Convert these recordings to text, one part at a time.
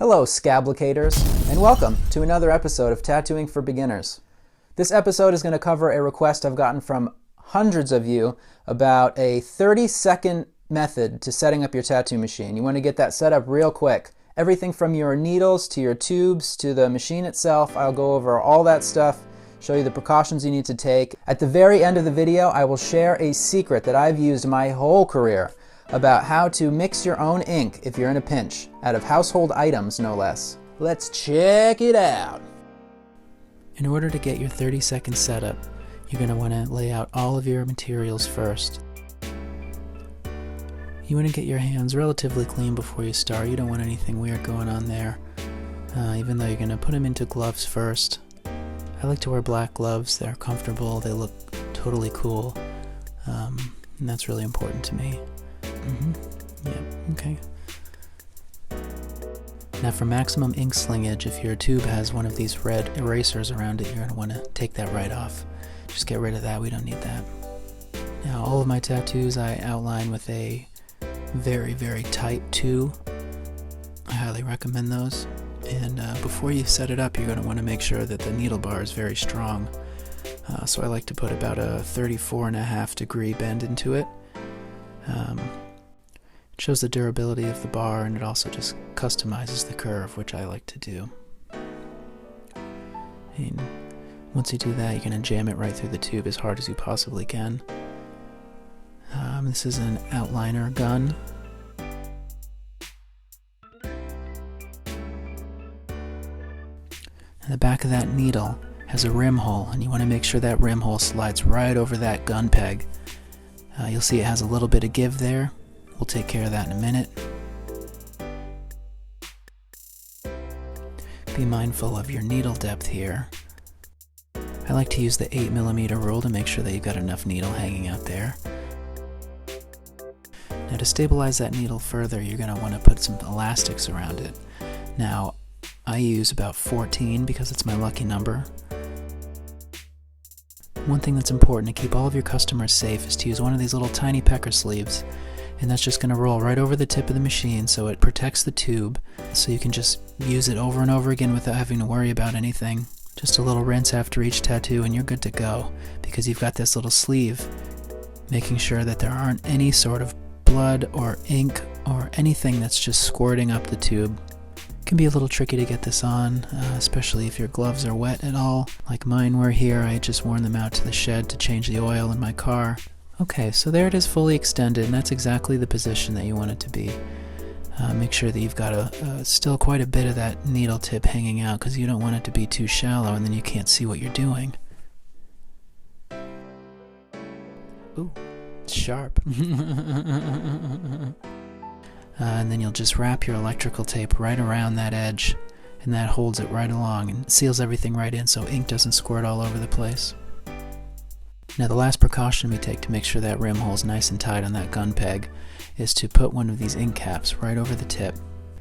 Hello, Scablicators, and welcome to another episode of Tattooing for Beginners. This episode is going to cover a request I've gotten from hundreds of you about a 30-second method to setting up your tattoo machine. You want to get that set up real quick. Everything from your needles to your tubes to the machine itself. I'll go over all that stuff, show you the precautions you need to take. At the very end of the video, I will share a secret that I've used my whole career about how to mix your own ink if you're in a pinch, out of household items no less. Let's check it out. In order to get your 30-second setup, you're going to want to lay out all of your materials first. You want to get your hands relatively clean before you start. You don't want anything weird going on there, even though you're going to put them into gloves first. I like to wear black gloves. They're comfortable, they look totally cool, and that's really important to me. Yeah, okay. Now for maximum ink slingage, if your tube has one of these red erasers around it, you're going to want to take that right off. Just get rid of that, we don't need that. Now all of my tattoos I outline with a very, very tight 2. I highly recommend those. And before you set it up, you're going to want to make sure that the needle bar is very strong. So I like to put about a 34.5 degree bend into it. It shows the durability of the bar, and it also just customizes the curve, which I like to do. And once you do that, you're going to jam it right through the tube as hard as you possibly can. This is an outliner gun. And the back of that needle has a rim hole, and you want to make sure that rim hole slides right over that gun peg. You'll see it has a little bit of give there. We'll take care of that in a minute. Be mindful of your needle depth here. I like to use the 8mm rule to make sure that you've got enough needle hanging out there. Now to stabilize that needle further, you're going to want to put some elastics around it. Now, I use about 14 because it's my lucky number. One thing that's important to keep all of your customers safe is to use one of these little tiny pecker sleeves, and that's just going to roll right over the tip of the machine so it protects the tube, so you can just use it over and over again without having to worry about anything. Just a little rinse after each tattoo and you're good to go, because you've got this little sleeve making sure that there aren't any sort of blood or ink or anything that's just squirting up the tube. It can be a little tricky to get this on, especially if your gloves are wet at all. Like mine were here. I had just worn them out to the shed to change the oil in my car. Okay, so there it is, fully extended, and that's exactly the position that you want it to be. Make sure that you've got still quite a bit of that needle tip hanging out, because you don't want it to be too shallow and then you can't see what you're doing. Ooh, it's sharp. And then you'll just wrap your electrical tape right around that edge, and that holds it right along and seals everything right in so ink doesn't squirt all over the place. Now the last precaution we take to make sure that rim hole is nice and tight on that gun peg is to put one of these ink caps right over the tip,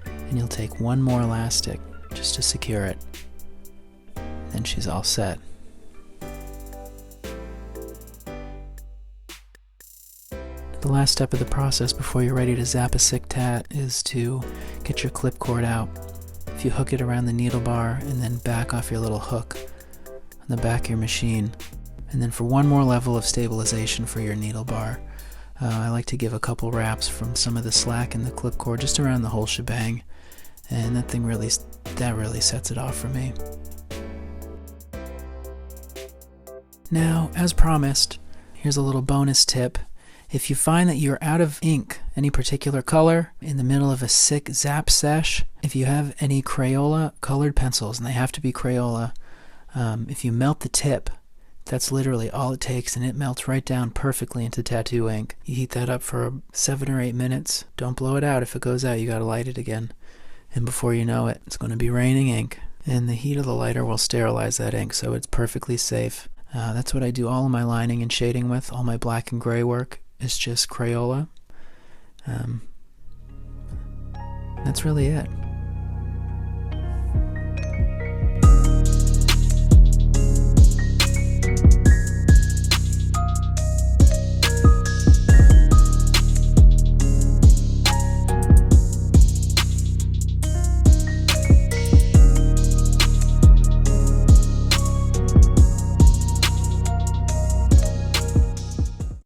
and you'll take one more elastic just to secure it. Then she's all set. The last step of the process before you're ready to zap a sick tat is to get your clip cord out. If you hook it around the needle bar and then back off your little hook on the back of your machine. And then for one more level of stabilization for your needle bar, I like to give a couple wraps from some of the slack in the clip cord just around the whole shebang, and that really sets it off for me. Now, as promised, here's a little bonus tip. If you find that you're out of ink, any particular color, in the middle of a sick zap sesh, if you have any Crayola colored pencils, and they have to be Crayola, if you melt the tip, that's literally all it takes, and it melts right down perfectly into tattoo ink. You heat that up for 7 or 8 minutes. Don't blow it out. If it goes out, you gotta light it again. And before you know it, it's going to be raining ink. And the heat of the lighter will sterilize that ink, so it's perfectly safe. That's what I do all of my lining and shading with. All my black and gray work is just Crayola. That's really it.